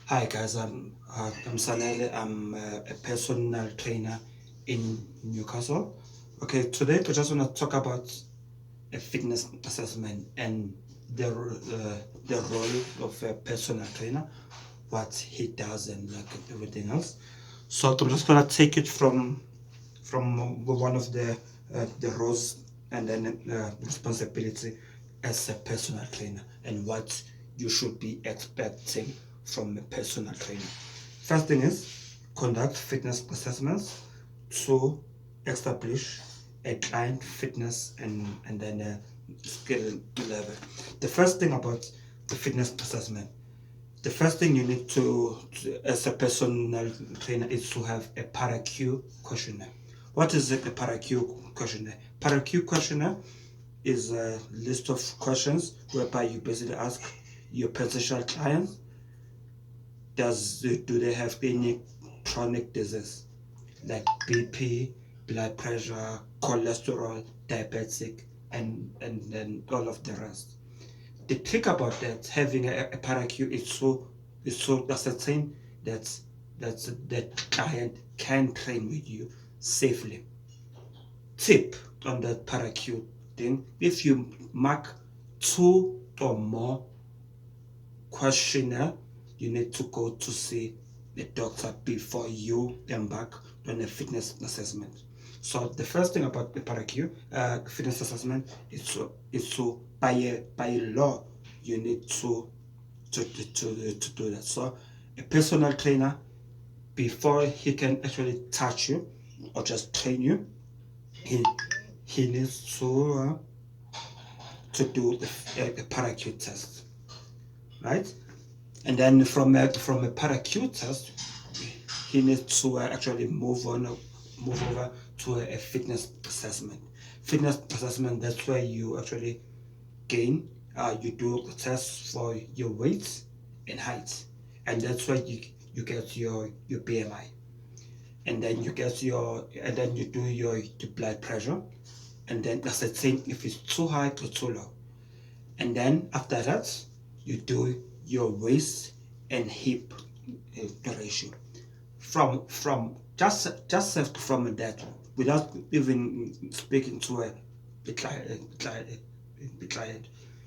Hi guys, I'm Sanele. I'm a personal trainer in Newcastle. Okay, today I just want to talk about a fitness assessment and the role of a personal trainer, what he does and like everything else. So I'm just gonna take it from one of the roles and then responsibility as a personal trainer and what you should be expecting from a personal trainer. First thing is conduct fitness assessments to establish a client fitness and then a skill level. The first thing about the fitness assessment, the first thing you need as a personal trainer, is to have a ParaQ questionnaire. What is a ParaQ questionnaire? ParaQ questionnaire is a list of questions whereby you basically ask your potential clients, do they have any chronic disease like BP, blood pressure, cholesterol, diabetic, and then all of the rest. The trick about that, having a ParaQ, is so ascertain that that client can train with you safely. Tip on that ParaQ thing: if you mark two or more questionnaire, you need to go to see the doctor before you embark on a fitness assessment. So the first thing about the ParaQ fitness assessment is to by law you need to do that. So a personal trainer, before he can actually touch you or just train you, he he needs to do a ParaQ test, right? And then from a ParaQ test, he needs to actually move over to a fitness assessment. Fitness assessment, that's where you actually gain, you do tests for your weight and height, and that's where you get your BMI, and then you do your blood pressure, and then ascertain if it's too high or too low. And then after that, you do your waist and hip ratio. From just from that, without even speaking to the client,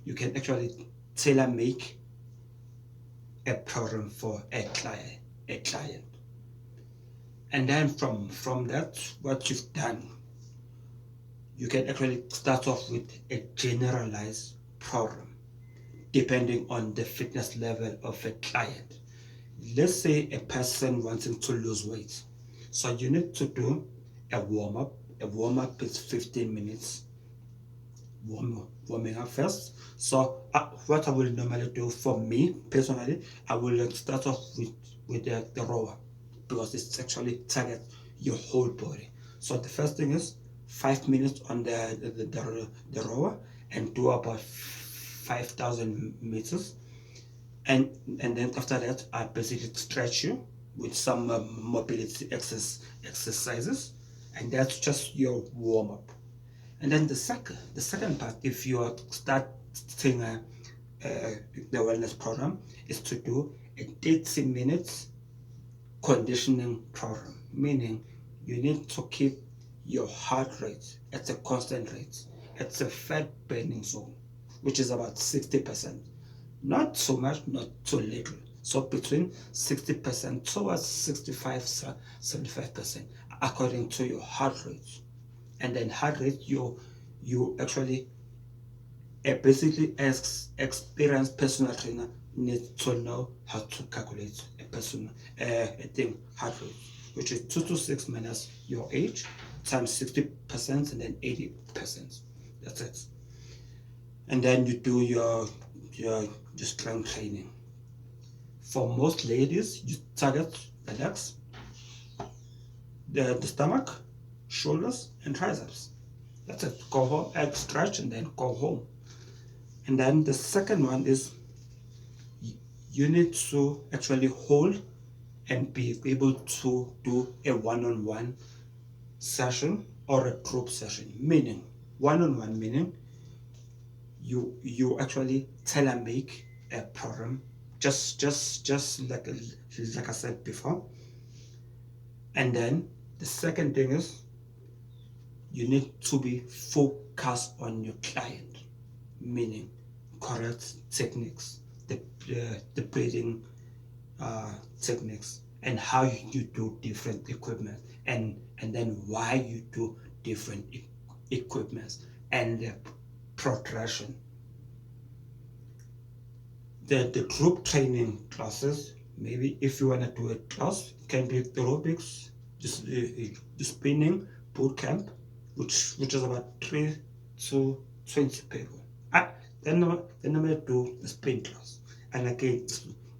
you can actually tailor make a program for a client. And then from that, what you've done, you can actually start off with a generalized program depending on the fitness level of a client. Let's say a person wanting to lose weight. So you need to do a warm up. A warm up is 15 minutes warming up first. So what I will normally do for me personally, I will start off with the rower, because it's actually target your whole body. So the first thing is 5 minutes on the rower, and do about 5,000 meters, and then after that I basically stretch you with some mobility exercises, and that's just your warm up. And then the second part, if you are starting the wellness program, is to do a 30 minutes conditioning program, meaning you need to keep your heart rate at a constant rate, at a fat burning zone, which is about 60%. Not too much, not too little. So between 60% towards 65, 75%, according to your heart rate. And then heart rate, you actually basically experienced personal trainer needs to know how to calculate a thing heart rate, which is 2 to 6 minus your age times 60% and then 80%. That's it. And then you do your strength training. For most ladies, you target the legs, the stomach, shoulders, and triceps. That's it. Go home, egg stretch, and then go home. And then the second one is you need to actually hold and be able to do a one-on-one session or a group session. Meaning, one-on-one meaning you actually tailor make a program just like I said before. And then the second thing is you need to be focused on your client, meaning correct techniques, the breathing techniques, and how you do different equipment, and then why you do different equipments, and the progression. The group training classes, maybe if you want to do a class, it can be aerobics, just the spinning boot camp, which is about 3 to 20 people. Ah, then I'm gonna do the spin class, and again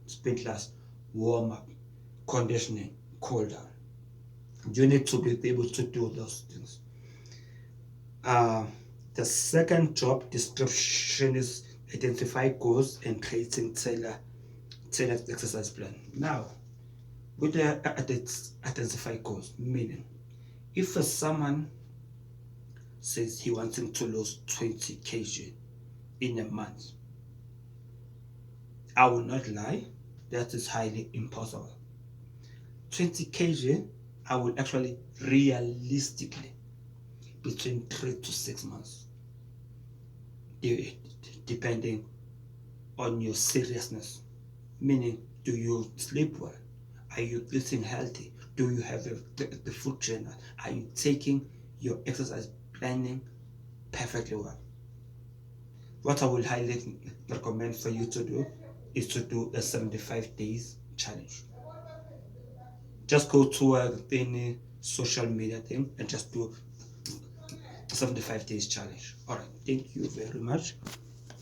spin class, warm up, conditioning, cool down. You need to be able to do those things. Uh, the second job description is identify goals and creating tailored exercise plan. Now, with the identify goals, meaning if someone says he wants to lose 20 kg in a month, I will not lie, that is highly impossible. 20 kg, I would actually realistically between 3 to 6 months, depending on your seriousness. Meaning, do you sleep well? Are you eating healthy? Do you have the food journal? Are you taking your exercise planning perfectly well? What I will highly recommend for you to do is to do a 75 days challenge. Just go to any social media thing and just do 75 days challenge. All right, thank you very much.